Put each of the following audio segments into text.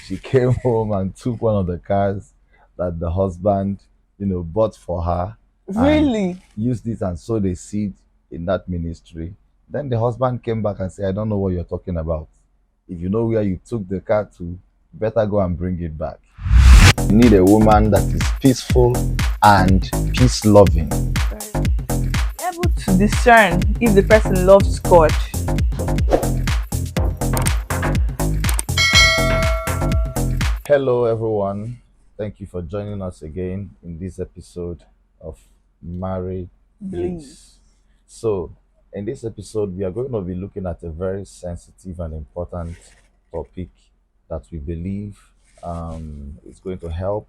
she came home and took one of the cars that the husband, bought for her and Really? used it and sowed a seed in that ministry. Then the husband came back and said, I don't know what you're talking about. If you know where you took the car to, you better go and bring it back. You need a woman that is peaceful and peace loving. Very able to discern if the person loves God. Hello, everyone. Thank you for joining us again in this episode of Married Bliss. Bliss. So, in this episode, we are going to be looking at a very sensitive and important topic that we believe is going to help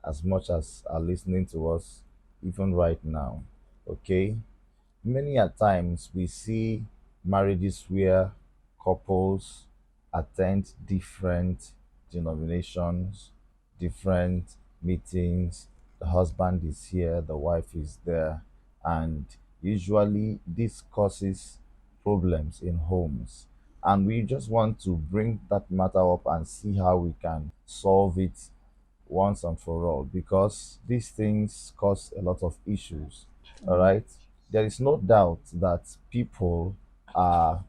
as much as are listening to us, even right now. Okay? Many a times we see marriages where couples attend different denominations, different meetings. The husband is here, the wife is there, and usually this causes problems in homes. And we just want to bring that matter up and see how we can solve it once and for all because these things cause a lot of issues. All Mm. right. There is no doubt that people are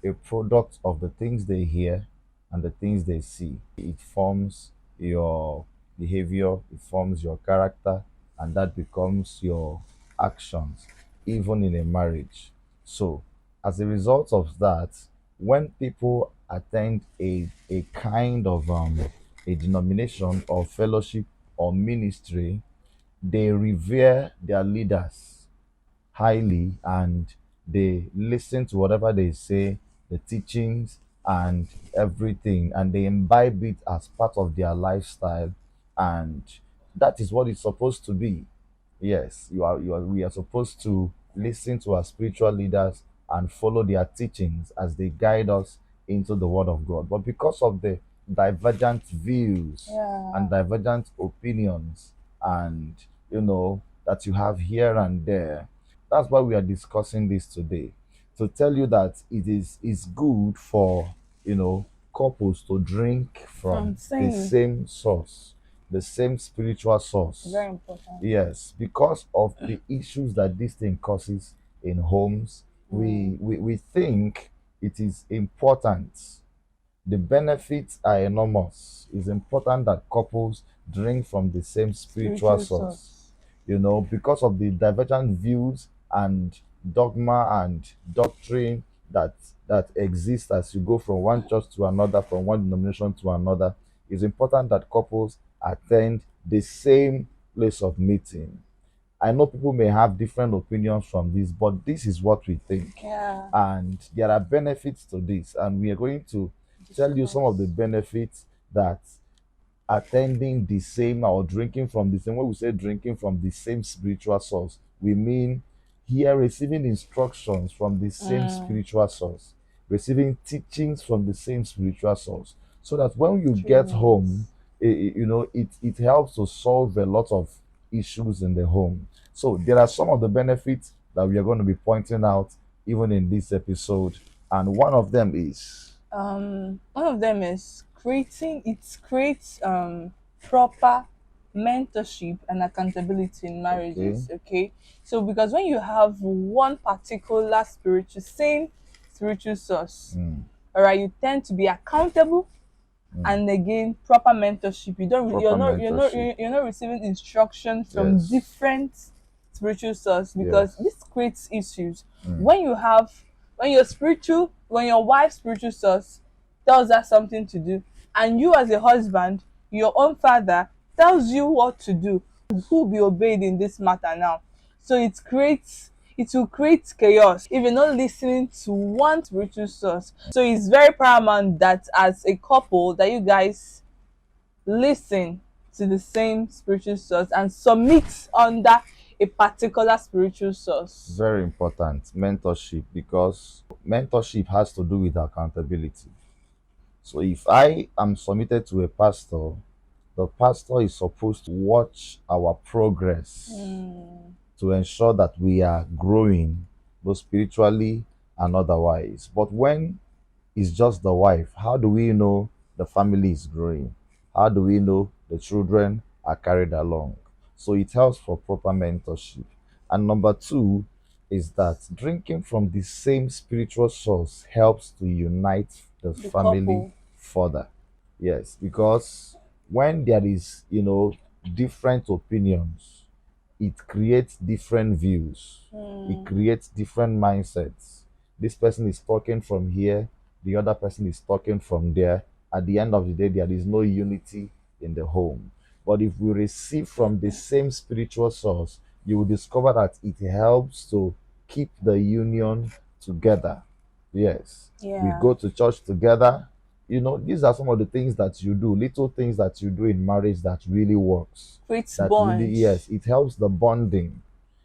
a product of the things they hear and the things they see. It forms your behavior, it forms your character, and that becomes your actions, even in a marriage. So, as a result of that, when people attend a kind of a denomination or fellowship or ministry, they revere their leaders highly and they listen to whatever they say, the teachings and everything, and they imbibe it as part of their lifestyle. And that is what it's supposed to be. Yes, we are supposed to listen to our spiritual leaders and follow their teachings as they guide us into the word of God. But because of the divergent views and Yeah. divergent opinions and that you have here and there, that's why we are discussing this today. To tell you that it is good for couples to drink From from the saying same source, the same spiritual source. very important. Yes, because of the issues that this thing causes in homes, Mm. we think it is important. The benefits are enormous. It's important that couples drink from the same spiritual Spiritual source, source. because of the divergent views and dogma and doctrine that exist as you go from one church to another, from one denomination to another. It's important that couples attend the same place of meeting. I know people may have different opinions from this, but this is what we think. Yeah. And there are benefits to this, and we are going to tell you some of the Discuss. benefits that attending the same or drinking from the same. When we say drinking from the same spiritual source, we mean here receiving instructions from the same Mm. spiritual source, receiving teachings from the same spiritual source, so that when you get home, Trainings. it helps to solve a lot of issues in the home. So there are some of the benefits that we are going to be pointing out even in this episode, and one of them is One of them is creates proper mentorship and accountability in okay. marriages. Okay, so because when you have one particular spiritual source, Mm, all right, you tend to be accountable. mm. And again, proper mentorship. Proper mentorship. You're not receiving instruction from Yes. different spiritual source, because Yes. this creates issues. Mm. When you have when your wife's spiritual source tells her something to do, and you as a husband, your own father, tells you what to do, who will be obeyed in this matter now? So it will create chaos if you're not listening to one spiritual source. So it's very paramount that as a couple that you guys listen to the same spiritual source and submit under a particular spiritual source. Very important. Mentorship, because mentorship has to do with accountability. So if I am submitted to a pastor, the pastor is supposed to watch our progress Mm. to ensure that we are growing both spiritually and otherwise. But when it's just the wife, how do we know the family is growing? How do we know the children are carried along? So it helps for proper mentorship. And number two is that drinking from the same spiritual source helps to unite the The family couple. further. Yes, because when there is, different opinions, it creates different views, it Mm. creates different mindsets. This person is talking from here, the other person is talking from there. At the end of the day, there is no unity in the home. But if we receive from the same spiritual source, you will discover that it helps to keep the union together. Yes, we Yeah. go to church together. These are some of the things that you do, little things that you do in marriage that really works. Creates That really, bond. yes, it helps the bonding.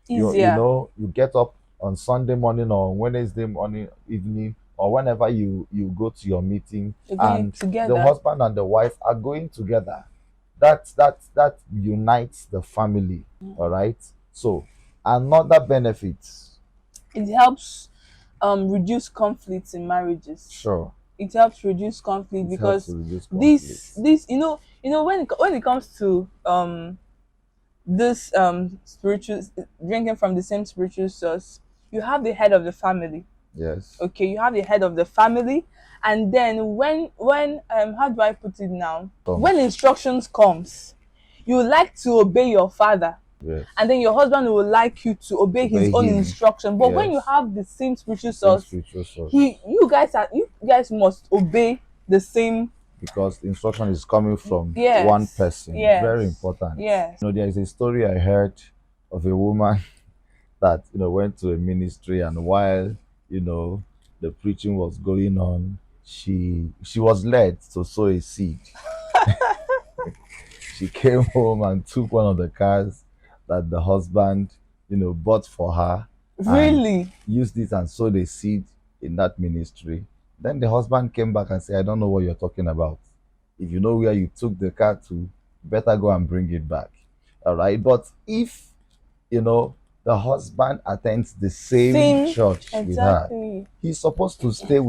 Easier. You get up on Sunday morning or Wednesday morning, evening, or whenever you go to your meeting, You're going and the together. husband and the wife are going together. That unites the family. All right. So another benefit. It helps reduce conflicts in marriages. Sure. It helps reduce conflict It helps to because reduce this conflicts. this when it comes to this spiritual drinking from the same spiritual source, you have the head of the family. Yes. Okay, you have the head of the family, and then when how do I put it now, when Comes. instructions comes, you like to obey your father, Yes. and then your husband will like you to obey his Obey own him. instruction. But when you Yes. have the same spiritual The same source, spiritual source. you guys must obey the same. Because the instruction is coming from one Yes, person. Very yes, important. yes. There is a story I heard of a woman that went to a ministry, and while the preaching was going on, she was led to sow a seed. She came home and took one of the cars that the husband bought for her, and Really? used it and sowed a seed in that ministry. Then the husband came back and said, I don't know what you're talking about. If you know where you took the car to, better go and bring it back. All right. But if you know the husband attends the same Same. church with her, Exactly. he's supposed to stay be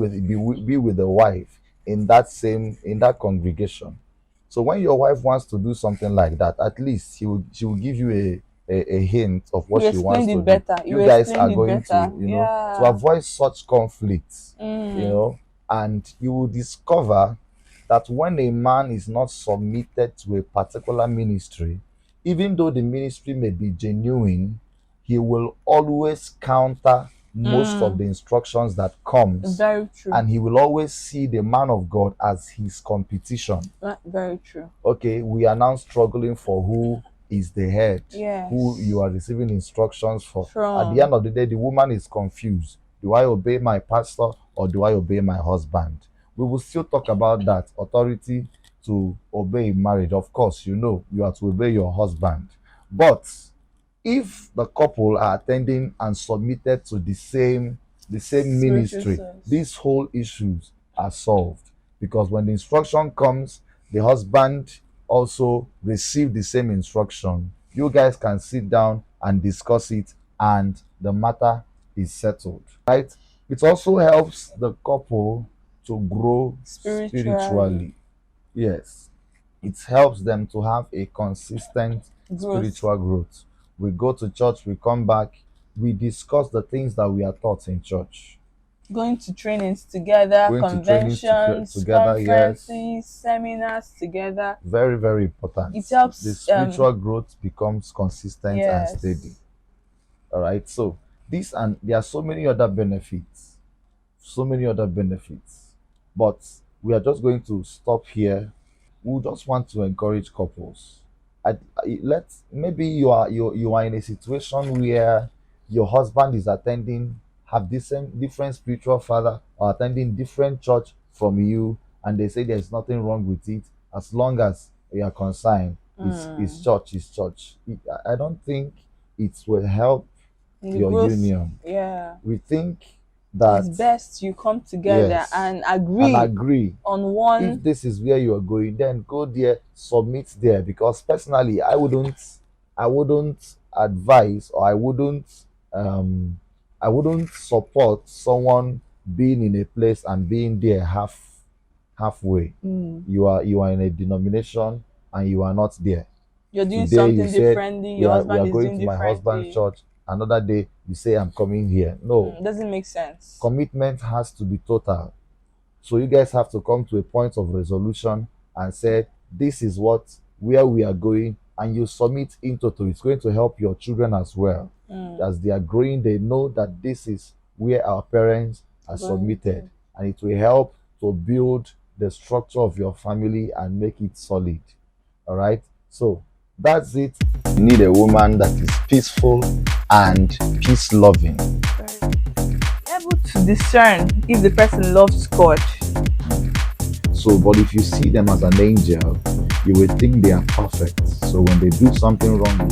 with the wife in that congregation. So when your wife wants to do something like that, at least she will give you a hint of what You she wants explained to it do. better. You You guys explained are it going better. to Yeah. avoid such conflicts, Mm. and you will discover that when a man is not submitted to a particular ministry, even though the ministry may be genuine, he will always counter most of Mm. the instructions that comes, Very true. and he will always see the man of God as his competition. Very true. Okay, we are now struggling for who is the head, who you Yes. are receiving instructions for. At the From end of the day, the woman is confused. Do I obey my pastor or do I obey my husband? We will still talk about that authority to obey in marriage. Of course, you are to obey your husband. But if the couple are attending and submitted to the same spiritual ministry, source. these whole issues are solved. Because when the instruction comes, the husband also receive the same instruction. You guys can sit down and discuss it, and the matter is settled, right? It also helps the couple to grow Spiritually. spiritually. Yes, it helps them to have a consistent Growth. spiritual growth. We go to church, we come back, we discuss the things that we are taught in church. Going to trainings together, Going to trainings conventions, together, yes, conferences, seminars together. very, very important. It The helps. spiritual growth becomes consistent and steady. Yes. All right. So this, and there are so many other benefits, so many other benefits, but we are just going to stop here. We just want to encourage couples. Maybe you are in a situation where your husband is attending have different spiritual father, or attending different church from you, and they say there's nothing wrong with it as long as you are concerned. Is Mm. church is church. I don't think it will help In the your growth. union. Yeah. We think It's that, best you come together yes, and and agree agree. on If one. this is where you are going, then go there, submit there. Because personally, I wouldn't advise, or um I wouldn't support someone being in a place and being there half. halfway. You are in a denomination and you are not there. You're doing Today you something said differently, we your are we are husband is going doing to my husband's differently. church. Another day you say I'm coming here. No, Doesn't make sense. commitment has to be total. So you guys have to come to a point of resolution and say this is what where we are going, and you submit into it. It's going to help your children as well. As they are growing, they know that this is where our parents are Going submitted, to. and it will help to build the structure of your family and make it solid. All right. So that's it. You need a woman that is peaceful and peace loving. Able to discern if the person loves God. So, but if you see them as an angel, you will think they are perfect. So when they do something wrong,